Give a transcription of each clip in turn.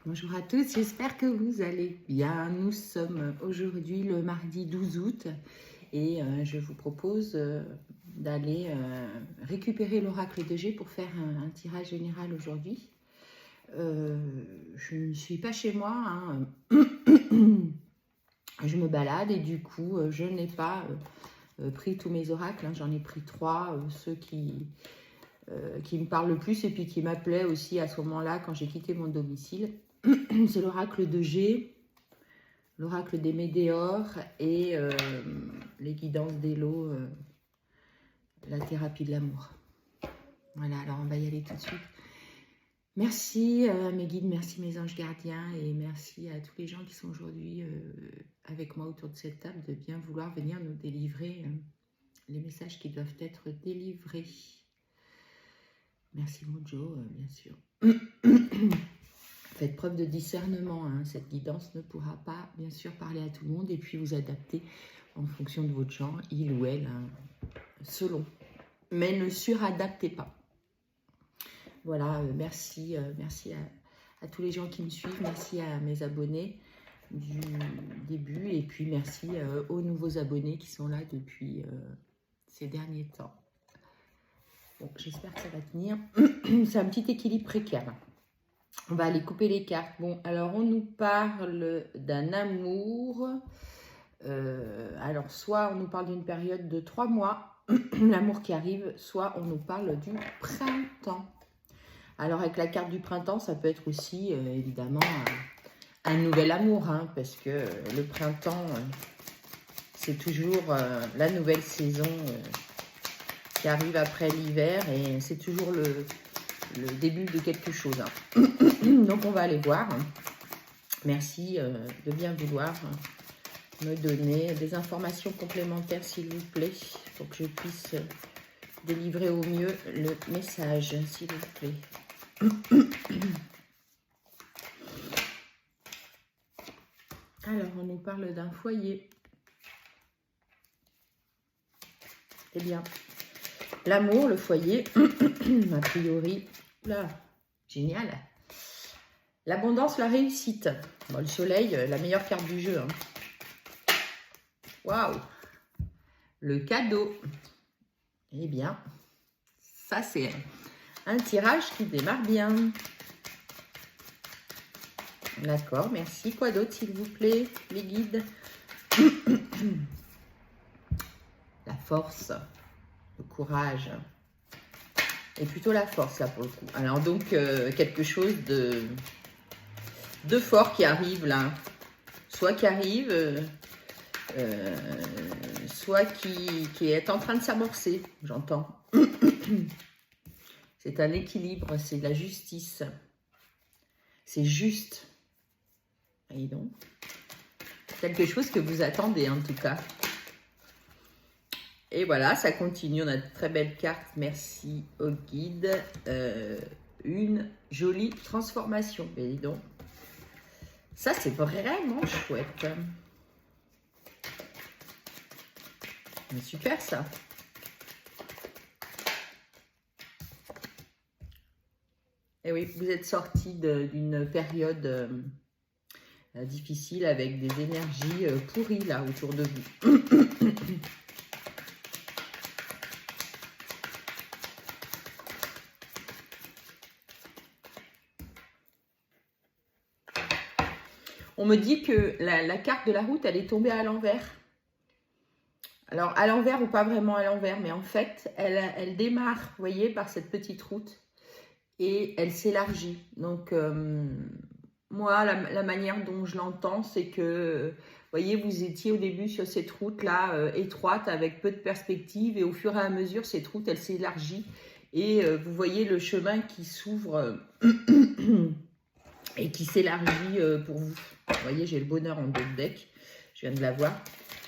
Bonjour à tous, j'espère que vous allez bien. Nous sommes aujourd'hui le mardi 12 août et je vous propose d'aller récupérer l'oracle de G pour faire un tirage général aujourd'hui. Je ne suis pas chez moi, hein. Je me balade et du coup je n'ai pas pris tous mes oracles, hein. J'en ai pris 3, ceux qui me parlent le plus et puis qui m'appelaient aussi à ce moment-là quand j'ai quitté mon domicile. C'est l'oracle de G, l'oracle des météores et les guidances d'Elo, la thérapie de l'amour. Voilà, alors on va y aller tout de suite. Merci à mes guides, merci mes anges gardiens et merci à tous les gens qui sont aujourd'hui avec moi autour de cette table de bien vouloir venir nous délivrer les messages qui doivent être délivrés. Merci Mojo, bien sûr. Faites preuve de discernement, hein. Cette guidance ne pourra pas, bien sûr, parler à tout le monde et puis vous adapter en fonction de votre genre, il ou elle, hein, selon. Mais ne suradaptez pas. Voilà, merci à tous les gens qui me suivent, merci à mes abonnés du début et puis merci aux nouveaux abonnés qui sont là depuis ces derniers temps. Bon, j'espère que ça va tenir. C'est un petit équilibre précaire. On va aller couper les cartes. Bon, alors on nous parle d'un amour. Alors, soit on nous parle d'une période de 3 mois, l'amour qui arrive, soit on nous parle du printemps. Alors, avec la carte du printemps, ça peut être aussi, évidemment, un nouvel amour, hein, parce que le printemps, c'est toujours la nouvelle saison qui arrive après l'hiver et c'est toujours le début de quelque chose, hein. Donc on va aller voir. Merci de bien vouloir me donner des informations complémentaires s'il vous plaît, pour que je puisse délivrer au mieux le message, s'il vous plaît. Alors on nous parle d'un foyer. Eh bien, l'amour, le foyer, a priori, là, génial. L'abondance, la réussite. Bon, le soleil, la meilleure carte du jeu, hein. Waouh. Le cadeau. Eh bien, ça c'est un tirage qui démarre bien. D'accord, merci. Quoi d'autre, s'il vous plaît, les guides? La force, le courage. Et plutôt la force, là, pour le coup. Alors, donc, quelque chose de fort qui arrive, là. Soit qui arrive, soit qui est en train de s'amorcer, j'entends. C'est un équilibre, c'est la justice. C'est juste. Voyez donc. Quelque chose que vous attendez, en tout cas. Et voilà, ça continue. On a de très belles cartes. Merci au guide. Une jolie transformation. Mais dis donc. Ça, c'est vraiment chouette. Mais super, ça. Et oui, vous êtes sorti d'une période difficile avec des énergies pourries, là, autour de vous. On me dit que la carte de la route, elle est tombée à l'envers. Alors, à l'envers ou pas vraiment à l'envers, mais en fait, elle démarre, vous voyez, par cette petite route et elle s'élargit. Donc, moi, la manière dont je l'entends, c'est que, vous voyez, vous étiez au début sur cette route-là, étroite, avec peu de perspective, et au fur et à mesure, cette route, elle s'élargit et vous voyez le chemin qui s'ouvre et qui s'élargit pour vous. Vous voyez, j'ai le bonheur en dos de deck. Je viens de la voir.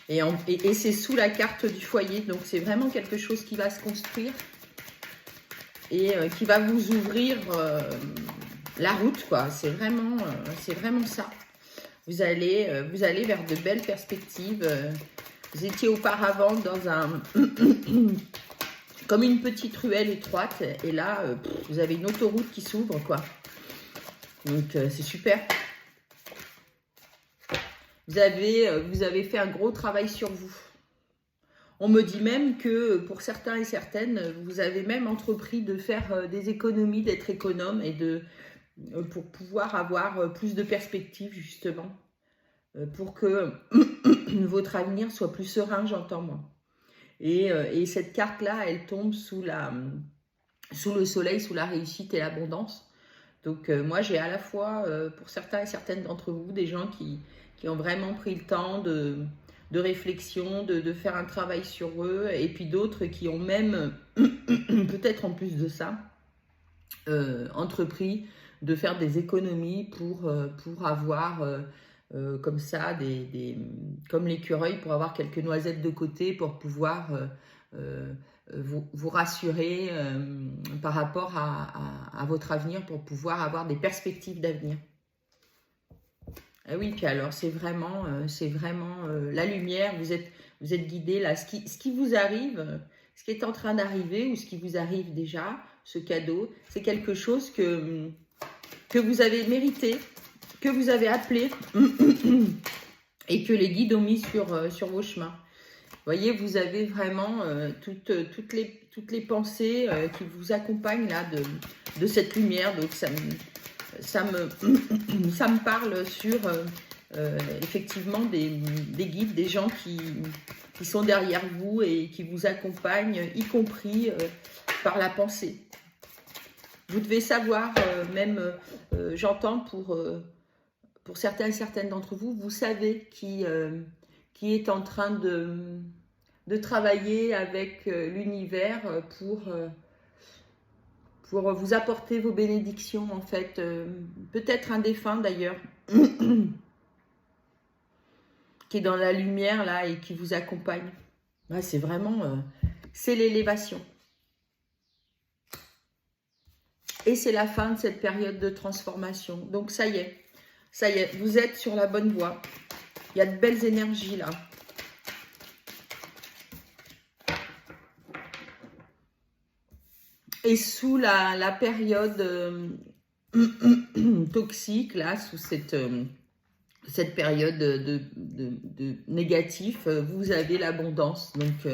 Et c'est sous la carte du foyer. Donc, c'est vraiment quelque chose qui va se construire. Et qui va vous ouvrir la route, quoi. C'est vraiment ça. Vous allez vers de belles perspectives. Vous étiez auparavant dans un... comme une petite ruelle étroite. Et là, vous avez une autoroute qui s'ouvre, quoi. Donc, c'est super. Vous avez fait un gros travail sur vous. On me dit même que pour certains et certaines, vous avez même entrepris de faire des économies, d'être économe et pour pouvoir avoir plus de perspectives, justement. Pour que votre avenir soit plus serein, j'entends moi. Et cette carte-là, elle tombe sous le soleil, sous la réussite et l'abondance. Donc moi, j'ai à la fois, pour certains et certaines d'entre vous, des gens qui ont vraiment pris le temps de réflexion, de faire un travail sur eux, et puis d'autres qui ont même, peut-être en plus de ça, entrepris de faire des économies pour avoir, comme ça, comme l'écureuil, pour avoir quelques noisettes de côté, pour pouvoir vous rassurer par rapport à votre avenir, pour pouvoir avoir des perspectives d'avenir. Ah oui, puis alors c'est vraiment la lumière, vous êtes guidé là, ce qui vous arrive, ce qui est en train d'arriver ou ce qui vous arrive déjà, ce cadeau, c'est quelque chose que vous avez mérité, que vous avez appelé et que les guides ont mis sur vos chemins. Vous voyez, vous avez vraiment toutes les pensées qui vous accompagnent là de cette lumière. Donc ça me parle sur effectivement des guides, des gens qui sont derrière vous et qui vous accompagnent, y compris par la pensée. Vous devez savoir, même j'entends pour certains et certaines d'entre vous, vous savez qui est en train de travailler avec l'univers pour vous apporter vos bénédictions, en fait. Peut-être un défunt, d'ailleurs, qui est dans la lumière, là, et qui vous accompagne. Ouais, c'est vraiment... c'est l'élévation. Et c'est la fin de cette période de transformation. Donc, ça y est, vous êtes sur la bonne voie. Il y a de belles énergies, là. Et sous la période toxique, là, sous cette période de négatif, vous avez l'abondance. Donc,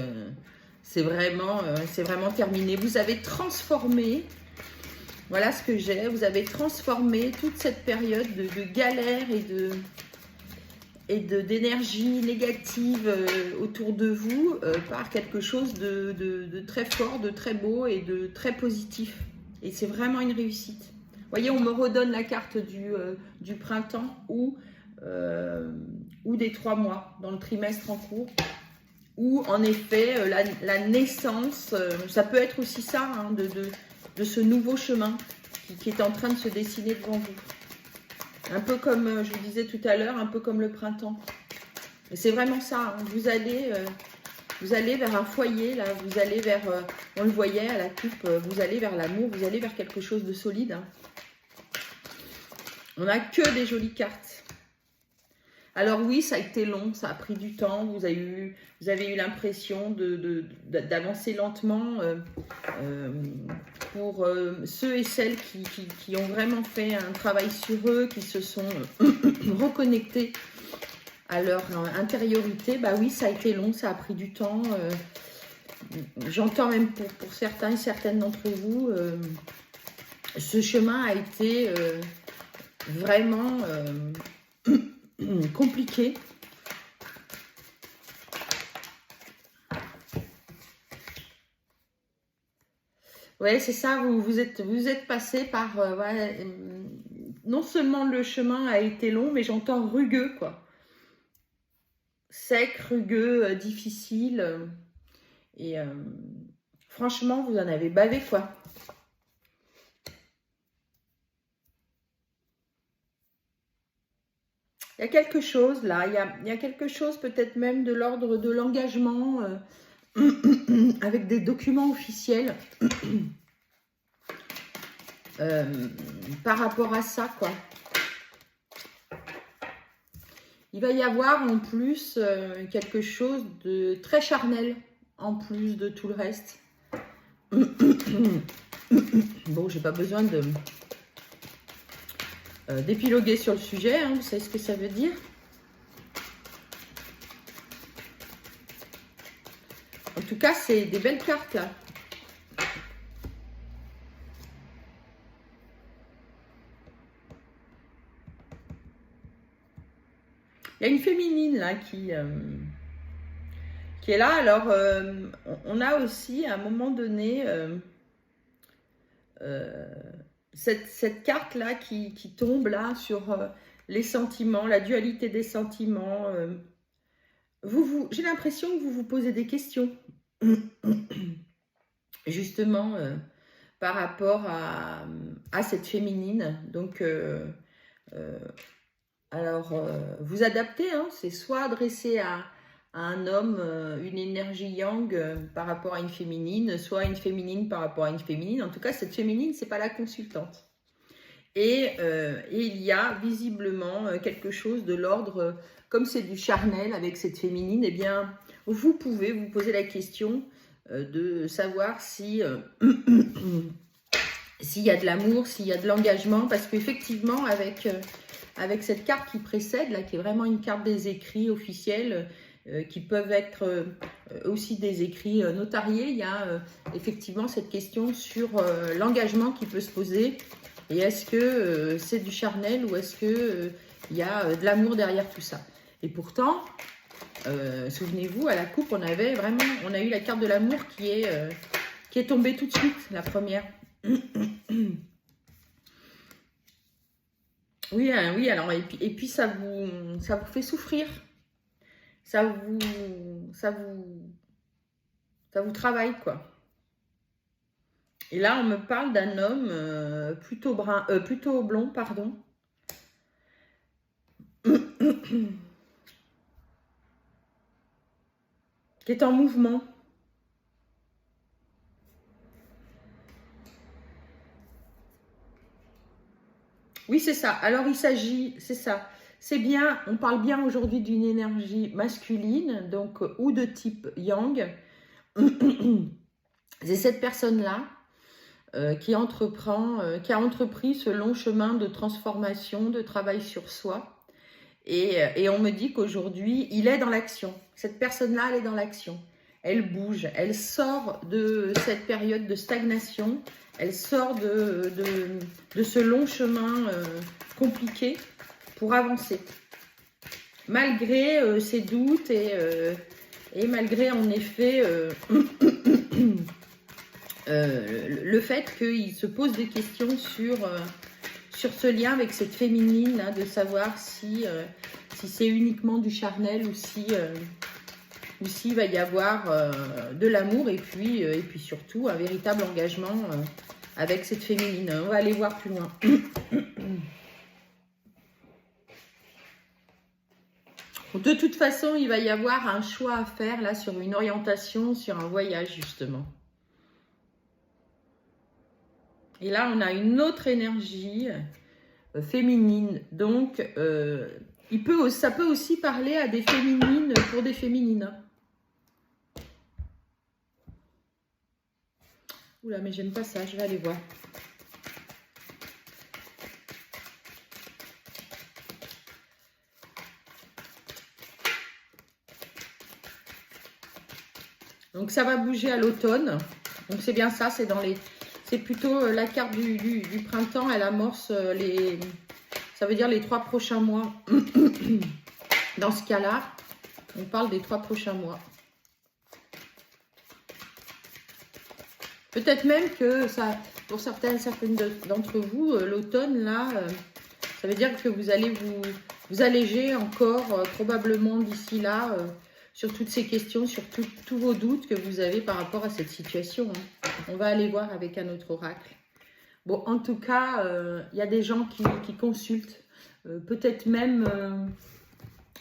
c'est vraiment terminé. Vous avez transformé, voilà ce que j'ai, vous avez transformé toute cette période de galère et d'énergie négative autour de vous par quelque chose de très fort, de très beau et de très positif. Et c'est vraiment une réussite. Vous voyez, on me redonne la carte du printemps ou des 3 mois dans le trimestre en cours. Ou en effet, la naissance, ça peut être aussi ça, hein, de ce nouveau chemin qui est en train de se dessiner devant vous. Un peu comme je vous disais tout à l'heure, un peu comme le printemps. C'est vraiment ça. Hein. Vous allez vers un foyer, là. Vous allez vers, on le voyait à la coupe, vous allez vers l'amour, vous allez vers quelque chose de solide. Hein. On n'a que des jolies cartes. Alors oui, ça a été long, ça a pris du temps. Vous avez eu l'impression d'avancer lentement pour ceux et celles qui ont vraiment fait un travail sur eux, qui se sont reconnectés à leur intériorité. Bah oui, ça a été long, ça a pris du temps. J'entends même pour certains et certaines d'entre vous, ce chemin a été vraiment compliqué. Ouais, c'est ça, vous êtes passé par... ouais, non seulement le chemin a été long, mais j'entends rugueux, quoi. Sec, rugueux, difficile. Et franchement, vous en avez bavé, quoi. Il y a quelque chose, là. Il y a quelque chose, peut-être même de l'ordre de l'engagement avec des documents officiels par rapport à ça, quoi. Il va y avoir en plus quelque chose de très charnel, en plus de tout le reste. Bon, j'ai pas besoin d'épiloguer sur le sujet, hein, vous savez ce que ça veut dire. En tout cas, c'est des belles cartes là. Il y a une féminine là qui est là. Alors, on a aussi à un moment donné cette carte là qui tombe là sur les sentiments, la dualité des sentiments. J'ai l'impression que vous vous posez des questions justement par rapport à cette féminine. Donc alors vous adaptez, hein, c'est soit adressé à un homme, une énergie yang par rapport à une féminine, soit une féminine par rapport à une féminine. En tout cas, cette féminine, c'est pas la consultante. Et il y a visiblement quelque chose de l'ordre, comme c'est du charnel avec cette féminine, eh bien, vous pouvez vous poser la question de savoir si s'il y a de l'amour, s'il y a de l'engagement, parce qu'effectivement, avec cette carte qui précède, là, qui est vraiment une carte des écrits officiels, qui peuvent être aussi des écrits notariés, il y a effectivement cette question sur l'engagement qui peut se poser. Et est-ce que c'est du charnel ou est-ce que il y a de l'amour derrière tout ça? Et pourtant, souvenez-vous, à la coupe, on a eu la carte de l'amour qui est tombée tout de suite, la première. Oui, hein, oui, alors, et puis ça vous fait souffrir. Ça vous travaille, quoi. Et là, on me parle d'un homme plutôt blond, pardon. Qui est en mouvement. Oui, c'est ça. Alors, il s'agit, c'est ça. C'est bien, on parle bien aujourd'hui d'une énergie masculine, donc ou de type yang. C'est cette personne-là qui a entrepris ce long chemin de transformation, de travail sur soi. Et on me dit qu'aujourd'hui, il est dans l'action. Cette personne-là, elle est dans l'action. Elle bouge, elle sort de cette période de stagnation, elle sort de ce long chemin compliqué pour avancer. Malgré ses doutes et malgré en effet le fait qu'il se pose des questions sur ce lien avec cette féminine, hein, de savoir si c'est uniquement du charnel ou s'il va y avoir de l'amour et puis surtout un véritable engagement avec cette féminine. On va aller voir plus loin. De toute façon, il va y avoir un choix à faire là sur une orientation, sur un voyage justement. Et là, on a une autre énergie féminine. Donc, ça peut aussi parler à des féminines pour des féminines. Oula, mais j'aime pas ça, je vais aller voir. Donc, ça va bouger à l'automne. Donc, c'est bien ça, c'est plutôt la carte du printemps, elle amorce ça veut dire les 3 prochains mois. Dans ce cas-là, on parle des 3 prochains mois. Peut-être même que ça, pour certaines d'entre vous, l'automne, là, ça veut dire que vous allez vous alléger encore, probablement d'ici là, sur toutes ces questions, sur tous vos doutes que vous avez par rapport à cette situation. Hein. On va aller voir avec un autre oracle. Bon, en tout cas, il y a des gens qui consultent. Peut-être même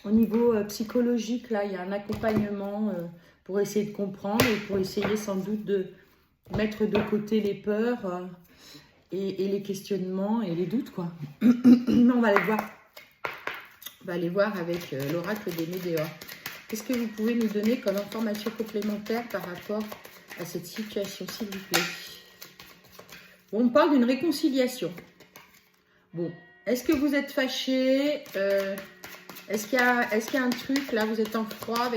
au niveau psychologique, là, il y a un accompagnement pour essayer de comprendre et pour essayer sans doute de mettre de côté les peurs et les questionnements et les doutes, quoi. On va aller voir. On va aller voir avec l'oracle des Médéors. Qu'est-ce que vous pouvez nous donner comme information complémentaire par rapport à cette situation, s'il vous plaît? Bon, on parle d'une réconciliation. Bon, Est-ce que vous êtes fâché? Est-ce qu'il y a un truc, là, vous êtes en froid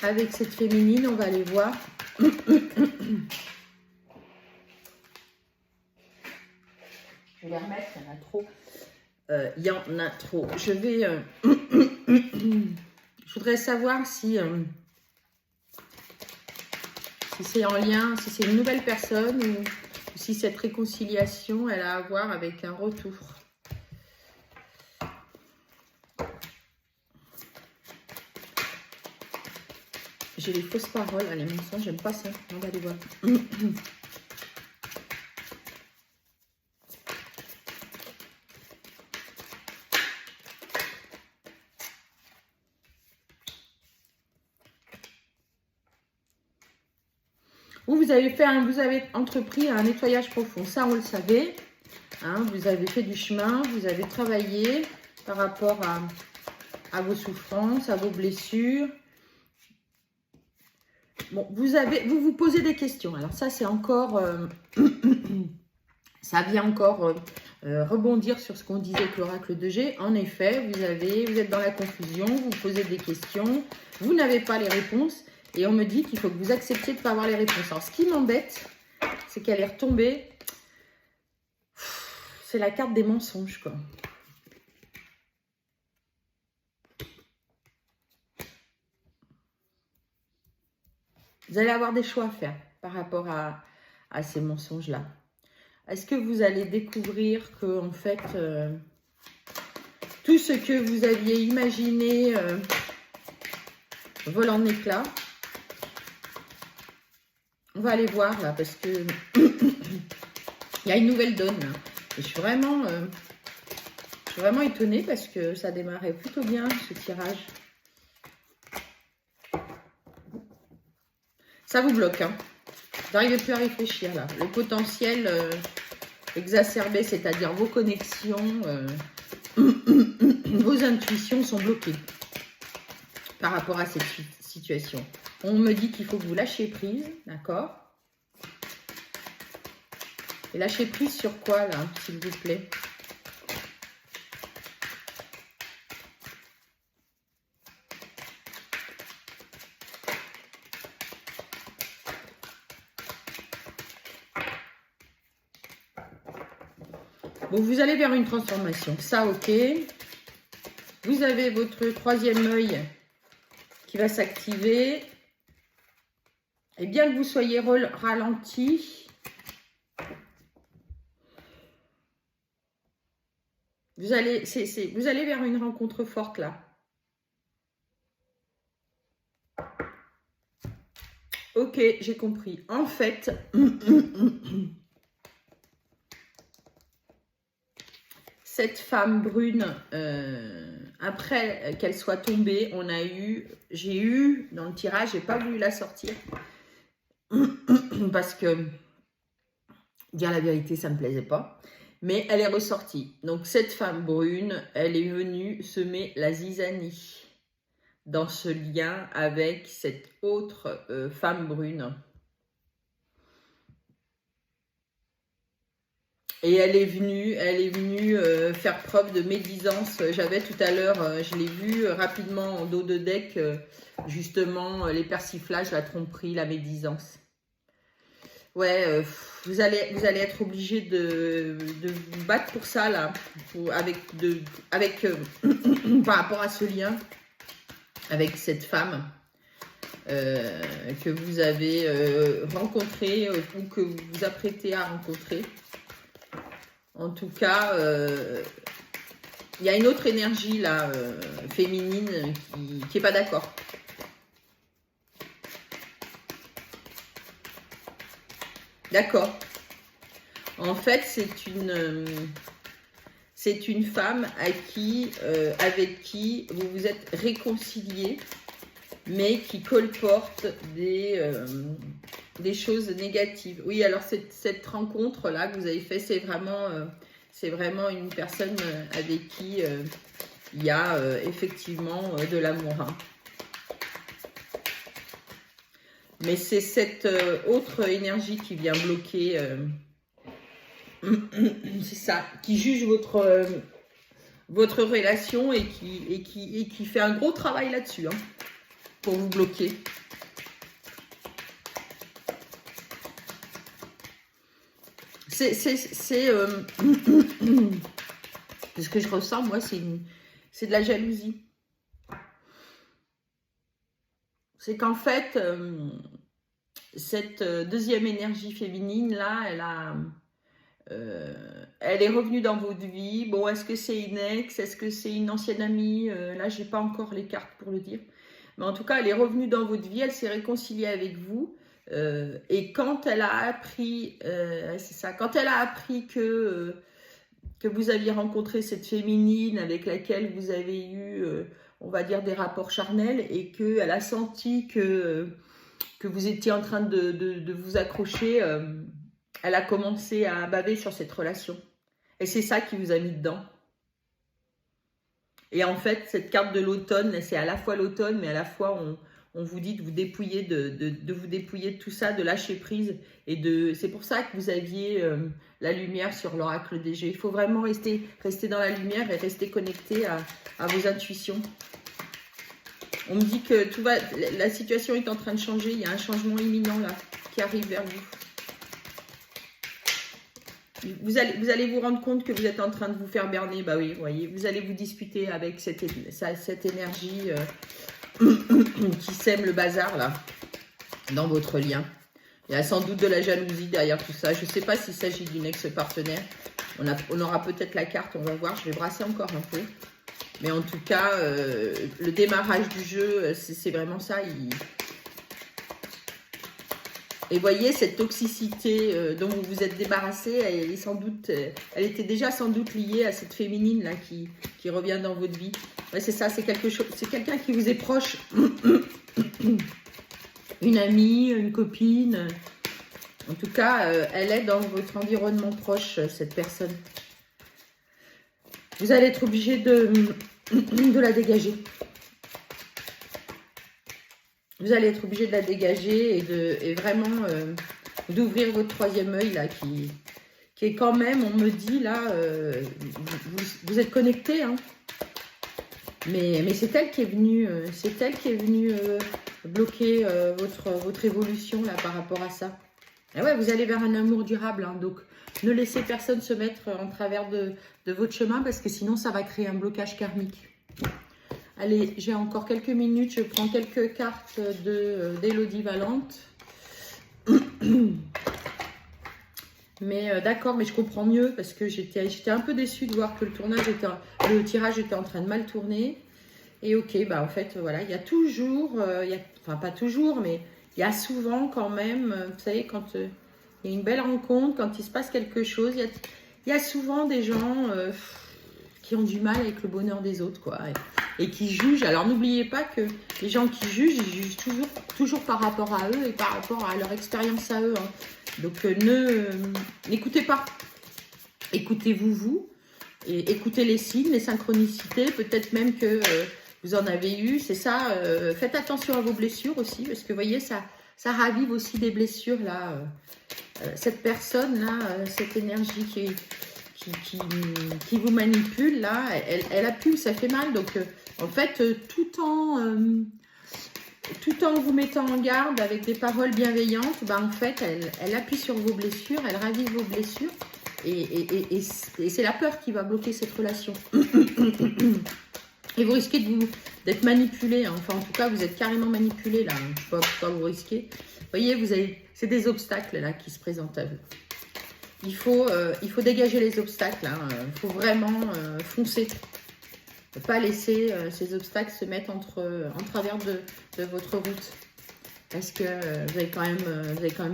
avec cette féminine? On va aller voir. Je vais les remettre, il y en a trop. Il y en a trop. Je vais... je voudrais savoir si c'est en lien, si c'est une nouvelle personne ou si cette réconciliation, elle a à voir avec un retour. J'ai les fausses paroles, les mensonges, j'aime pas ça. On va aller voir. Vous avez entrepris un nettoyage profond, ça on le savait. Hein, vous avez fait du chemin, vous avez travaillé par rapport à vos souffrances, à vos blessures. Bon, vous vous posez des questions. Alors ça c'est encore, ça vient encore rebondir sur ce qu'on disait avec l'oracle de G. En effet, vous êtes dans la confusion, vous vous posez des questions, vous n'avez pas les réponses. Et on me dit qu'il faut que vous acceptiez de ne pas avoir les réponses. Alors, ce qui m'embête, c'est qu'elle est retombée. C'est la carte des mensonges, quoi. Vous allez avoir des choix à faire par rapport à ces mensonges-là. Est-ce que vous allez découvrir que, en fait, tout ce que vous aviez imaginé vole en éclats? On va aller voir là parce que il y a une nouvelle donne. Là. Et je suis vraiment étonnée parce que ça démarrait plutôt bien ce tirage. Ça vous bloque. Hein. Vous n'arrivez plus à réfléchir là. Le potentiel exacerbé, c'est-à-dire vos connexions, vos intuitions sont bloquées par rapport à cette situation. On me dit qu'il faut que vous lâchiez prise, d'accord? Et lâchez prise sur quoi, là, s'il vous plaît? Bon, vous allez vers une transformation. Ça, ok. Vous avez votre troisième œil qui va s'activer. Et bien que vous soyez ralenti, vous allez vers une rencontre forte là. Ok, j'ai compris. En fait, cette femme brune, après qu'elle soit tombée, j'ai eu dans le tirage, j'ai pas voulu la sortir. Parce que, dire la vérité, ça ne me plaisait pas. Mais elle est ressortie. Donc, cette femme brune, elle est venue semer la zizanie dans ce lien avec cette autre femme brune. Et elle est venue faire preuve de médisance. J'avais tout à l'heure, je l'ai vu rapidement en dos de deck, justement, les persiflages, la tromperie, la médisance. Ouais, vous allez être obligé de vous battre pour ça, là, par rapport à ce lien avec cette femme que vous avez rencontrée ou que vous vous apprêtez à rencontrer. En tout cas, il y a une autre énergie, là, féminine, qui n'est pas d'accord. D'accord. En fait, c'est une femme avec qui vous vous êtes réconciliés, mais qui colporte des choses négatives. Oui, alors cette rencontre-là que vous avez fait, c'est vraiment une personne avec qui il y a effectivement de l'amour. Hein. Mais c'est cette autre énergie qui vient bloquer C'est ça, qui juge votre relation et qui fait un gros travail là-dessus, hein, pour vous bloquer. C'est ce que je ressens, moi, c'est de la jalousie. C'est qu'en fait, cette deuxième énergie féminine, là, elle est revenue dans votre vie. Bon, est-ce que c'est une ex? Est-ce que c'est une ancienne amie? Là, j'ai pas encore les cartes pour le dire. Mais en tout cas, elle est revenue dans votre vie, elle s'est réconciliée avec vous. Et quand elle a appris, c'est ça, quand elle a appris que vous aviez rencontré cette féminine avec laquelle vous avez eu, on va dire, des rapports charnels, et qu'elle a senti que vous étiez en train de vous accrocher, elle a commencé à baver sur cette relation. Et c'est ça qui vous a mis dedans. Et en fait, cette carte de l'automne, c'est à la fois l'automne, mais à la fois, on vous dit de vous dépouiller de vous dépouiller de tout ça, de lâcher prise. C'est pour ça que vous aviez la lumière sur l'oracle des Géants. Il faut vraiment rester dans la lumière et rester connecté à vos intuitions. On me dit que la situation est en train de changer. Il y a un changement imminent là qui arrive vers vous. Vous allez vous rendre compte que vous êtes en train de vous faire berner. Bah oui, vous voyez, vous allez vous disputer avec cette énergie qui sème le bazar là, dans votre lien. Il y a sans doute de la jalousie derrière tout ça. Je ne sais pas s'il s'agit d'une ex-partenaire. On aura peut-être la carte, on va voir. Je vais brasser encore un peu. Mais en tout cas, le démarrage du jeu, c'est vraiment ça. Et voyez, cette toxicité dont vous vous êtes débarrassé, elle était déjà sans doute liée à cette féminine là qui revient dans votre vie. Ouais, c'est ça, c'est quelqu'un qui vous est proche. Une amie, une copine. En tout cas, elle est dans votre environnement proche, cette personne. Vous allez être obligé de la dégager. Vous allez être obligé de la dégager et vraiment d'ouvrir votre troisième œil là qui est quand même, on me dit là, vous êtes connecté, hein. Mais c'est elle qui est venue, bloquer votre évolution là par rapport à ça. Et ouais, vous allez vers un amour durable, hein, donc ne laissez personne se mettre en travers de votre chemin parce que sinon ça va créer un blocage karmique. Allez, j'ai encore quelques minutes, je prends quelques cartes d'Élodie Valente. Mais d'accord, mais je comprends mieux parce que j'étais un peu déçue de voir que le tirage était en train de mal tourner. Et ok, bah en fait, voilà, il y a toujours, enfin pas toujours, mais il y a souvent quand même, vous savez, quand il y a une belle rencontre, quand il se passe quelque chose, il y a souvent des gens qui ont du mal avec le bonheur des autres, quoi. Et qui jugent. Alors n'oubliez pas que les gens qui jugent, ils jugent toujours par rapport à eux et par rapport à leur expérience à eux, hein. Donc n'écoutez pas. Écoutez-vous, vous. Et écoutez les signes, les synchronicités. Peut-être même que vous en avez eu. C'est ça. Faites attention à vos blessures aussi. Parce que vous voyez, ça ravive aussi des blessures, là. Cette personne-là, cette énergie qui vous manipule, là, elle appuie, ça fait mal. Donc, en fait, tout en vous mettant en garde avec des paroles bienveillantes, bah, en fait, elle appuie sur vos blessures, elle ravive vos blessures. Et c'est la peur qui va bloquer cette relation. Et vous risquez d'être manipulé. Hein. Enfin, en tout cas, vous êtes carrément manipulé, là. Je ne sais pas pourquoi vous risquez. Vous voyez, c'est des obstacles, là, qui se présentent à vous. Il faut dégager les obstacles. Hein. Il faut vraiment foncer. Ne pas laisser ces obstacles se mettre en travers de votre route. Parce que vous avez quand même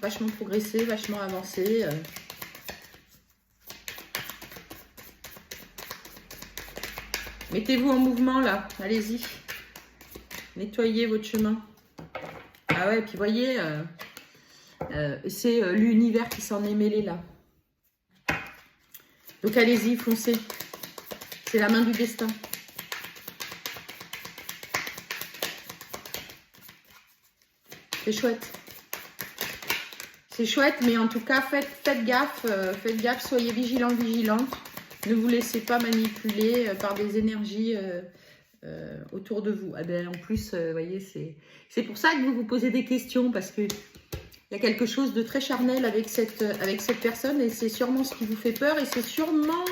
vachement progressé, vachement avancé. Mettez-vous en mouvement là, allez-y. Nettoyez votre chemin. Ah ouais, puis voyez, c'est l'univers qui s'en est mêlé là. Donc allez-y, foncez. C'est la main du destin. C'est chouette. C'est chouette, mais en tout cas, faites gaffe, soyez vigilants, vigilantes. Ne vous laissez pas manipuler par des énergies autour de vous. Ah ben, en plus, vous voyez, c'est pour ça que vous vous posez des questions, parce que il y a quelque chose de très charnel avec cette personne, et c'est sûrement ce qui vous fait peur, et c'est sûrement...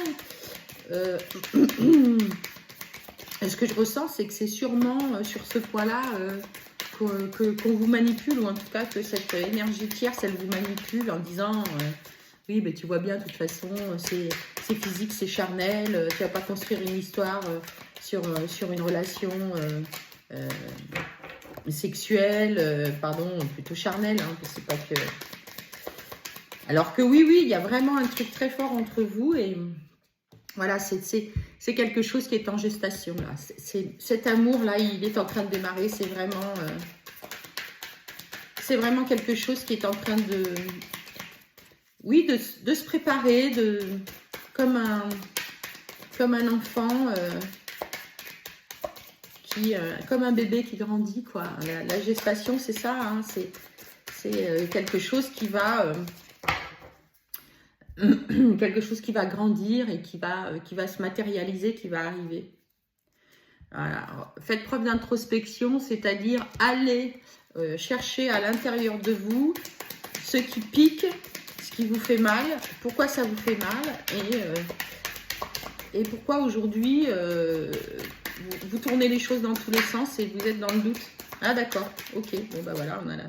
ce que je ressens, c'est que c'est sûrement sur ce point-là qu'on vous manipule, ou en tout cas que cette énergie tierce, elle vous manipule en disant oui, mais tu vois bien, de toute façon, c'est physique, c'est charnel, tu vas pas construire une histoire sur une relation sexuelle, pardon, plutôt charnelle, hein, c'est pas que... Alors que oui, il y a vraiment un truc très fort entre vous, et voilà, c'est quelque chose qui est en gestation, là. Cet amour-là, il est en train de démarrer, c'est vraiment quelque chose qui est en train de... Oui, de se préparer, comme un enfant... comme un bébé qui grandit, quoi. La gestation, c'est ça, hein, c'est quelque chose qui va grandir et qui va se matérialiser, qui va arriver. Voilà. Alors, faites preuve d'introspection, c'est-à-dire allez chercher à l'intérieur de vous ce qui pique, ce qui vous fait mal, pourquoi ça vous fait mal, et pourquoi aujourd'hui vous tournez les choses dans tous les sens et vous êtes dans le doute. Ah d'accord, ok, bon bah voilà, on a la...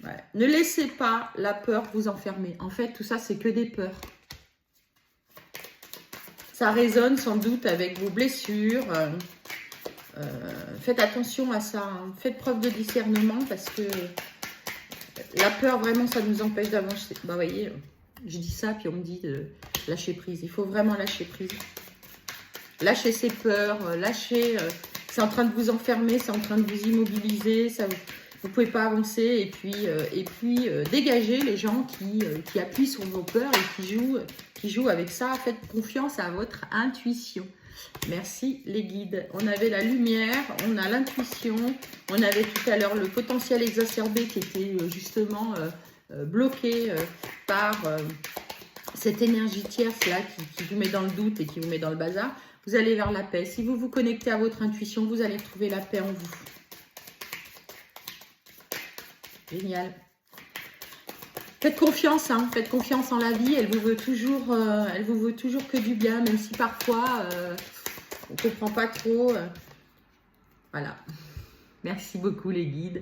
Ouais. Ne laissez pas la peur vous enfermer. En fait, tout ça, c'est que des peurs. Ça résonne sans doute avec vos blessures. Faites attention à ça, hein. Faites preuve de discernement, parce que la peur, vraiment, ça nous empêche d'avancer. Bah, vous voyez, je dis ça, puis on me dit de lâcher prise. Il faut vraiment lâcher prise. Lâchez ces peurs, lâchez... c'est en train de vous enfermer, c'est en train de vous immobiliser, ça, vous ne pouvez pas avancer. Et puis dégagez les gens qui appuient sur vos peurs et qui jouent avec ça. Faites confiance à votre intuition. Merci les guides. On avait la lumière, on a l'intuition, on avait tout à l'heure le potentiel exacerbé qui était justement bloqué par cette énergie tierce là qui vous met dans le doute et qui vous met dans le bazar. Vous allez vers la paix. Si vous vous connectez à votre intuition, vous allez trouver la paix en vous. Génial. Faites confiance, hein. Faites confiance en la vie. Elle vous veut toujours que du bien, même si parfois on ne comprend pas trop. Voilà. Merci beaucoup les guides.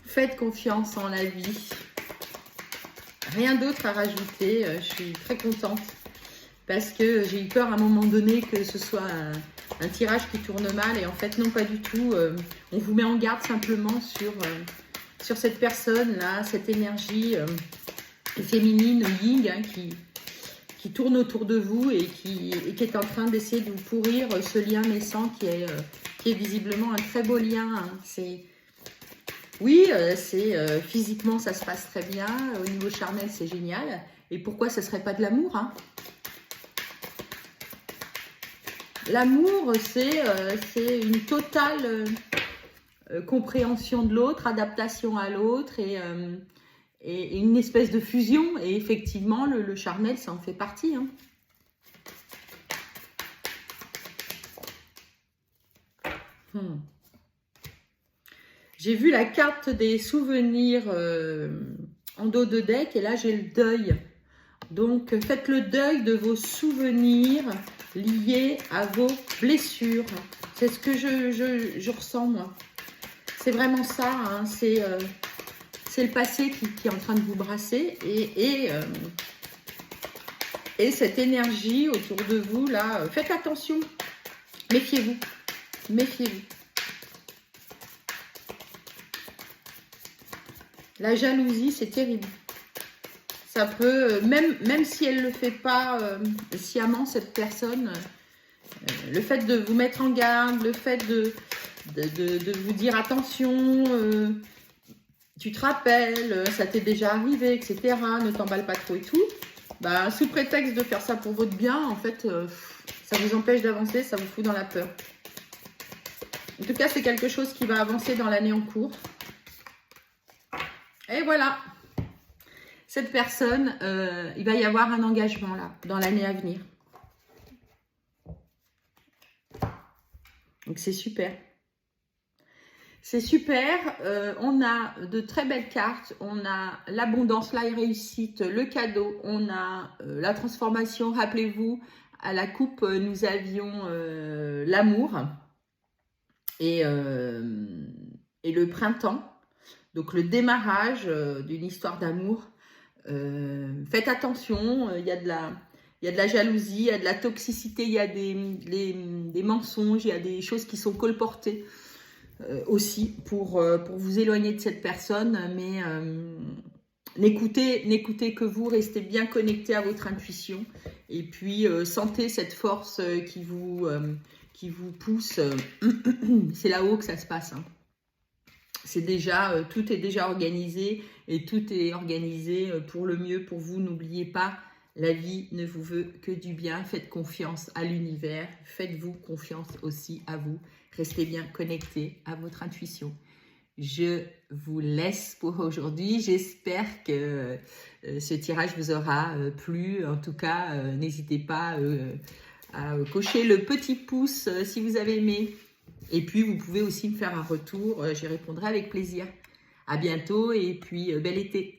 Faites confiance en la vie. Rien d'autre à rajouter. Je suis très contente. Parce que j'ai eu peur à un moment donné que ce soit un tirage qui tourne mal. Et en fait, non, pas du tout. On vous met en garde simplement sur cette personne-là, cette énergie féminine, yin, hein, qui tourne autour de vous et qui est en train d'essayer de vous pourrir ce lien naissant qui est visiblement un très beau lien. Hein. Oui, physiquement, ça se passe très bien. Au niveau charnel, c'est génial. Et pourquoi ce ne serait pas de l'amour, hein? L'amour, c'est une totale compréhension de l'autre, adaptation à l'autre et une espèce de fusion. Et effectivement, le charnel, ça en fait partie. Hein. J'ai vu la carte des souvenirs en dos de deck et là, j'ai le deuil. Donc, faites le deuil de vos souvenirs liés à vos blessures. C'est ce que je ressens, moi. C'est vraiment ça. Hein. C'est le passé qui est en train de vous brasser. Et cette énergie autour de vous, là, faites attention. Méfiez-vous. Méfiez-vous. La jalousie, c'est terrible. Ça peut, même si elle ne le fait pas sciemment, cette personne, le fait de vous mettre en garde, le fait de vous dire attention, tu te rappelles, ça t'est déjà arrivé, etc., ne t'emballe pas trop et tout, bah, sous prétexte de faire ça pour votre bien, en fait, ça vous empêche d'avancer, ça vous fout dans la peur. En tout cas, c'est quelque chose qui va avancer dans l'année en cours. Et voilà. cette personne, il va y avoir un engagement là, dans l'année à venir. Donc, c'est super. C'est super. On a de très belles cartes. On a l'abondance, la réussite, le cadeau. On a la transformation. Rappelez-vous, à la coupe, nous avions l'amour et le printemps. Donc, le démarrage d'une histoire d'amour. Faites attention, il y a de la jalousie, il y a de la toxicité, il y a des mensonges, il y a des choses qui sont colportées aussi pour vous éloigner de cette personne. Mais n'écoutez que vous, restez bien connecté à votre intuition. Et puis, sentez cette force qui vous pousse. C'est là-haut que ça se passe, hein. C'est déjà, tout est déjà organisé et tout est organisé pour le mieux pour vous. N'oubliez pas, la vie ne vous veut que du bien. Faites confiance à l'univers. Faites-vous confiance aussi à vous. Restez bien connectés à votre intuition. Je vous laisse pour aujourd'hui. J'espère que ce tirage vous aura plu. En tout cas, n'hésitez pas à cocher le petit pouce si vous avez aimé. Et puis, vous pouvez aussi me faire un retour. J'y répondrai avec plaisir. À bientôt et puis, bel été.